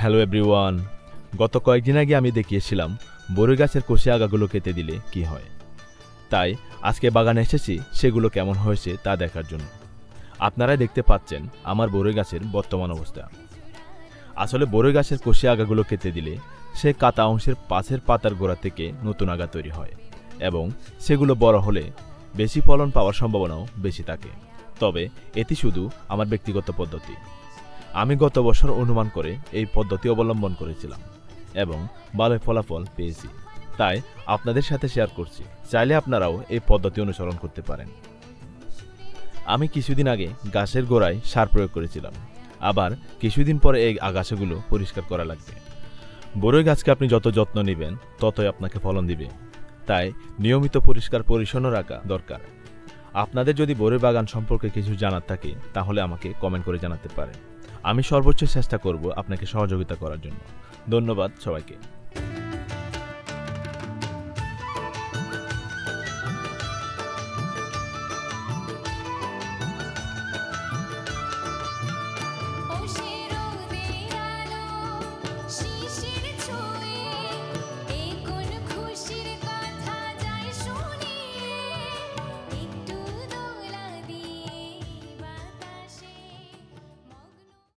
Hello everyone. গত কয়েকদিন আগে আমি দেখিয়েছিলাম বরই গাছের কষি আগাগুলো কেটে দিলে কি হয়। তাই আজকে বাগানে এসেছি সেগুলো কেমন হয়েছে তা দেখার জন্য। আপনারাই দেখতে পাচ্ছেন আমার বরই গাছের বর্তমান অবস্থা। আসলে বরই গাছের কষি আগাগুলো কেটে দিলে সে কাটা অংশের পাশের পাতার গোড়া থেকে নতুন আগা তৈরি হয় এবং সেগুলো বড় হলে বেশি ফলন পাওয়ার সম্ভাবনাও বেশি থাকে। তবে এটি শুধু আমার ব্যক্তিগত পদ্ধতি। আমি গত বছর অনুমান করে এই পদ্ধতি অবলম্বন করেছিলাম এবং ভালো ফলাফল পেয়েছি, তাই আপনাদের সাথে শেয়ার করছি। চাইলে আপনারাও এই পদ্ধতি অনুসরণ করতে পারেন। আমি কিছুদিন আগে গাছের গোড়ায় সার প্রয়োগ করেছিলাম, আবার কিছুদিন পরে এই আগাছাগুলো পরিষ্কার করা লাগবে। বরই গাছকে আপনি যত যত্ন নেবেন ততই আপনাকে ফলন দিবে, তাই নিয়মিত পরিষ্কার পরিচ্ছন্ন রাখা দরকার। আপনাদের যদি বরই বাগান সম্পর্কে কিছু জানার থাকে তাহলে আমাকে কমেন্ট করে জানাতে পারেন। আমি সর্বোচ্চ চেষ্টা করব আপনাকে সহযোগিতা করার জন্য। ধন্যবাদ সবাইকে।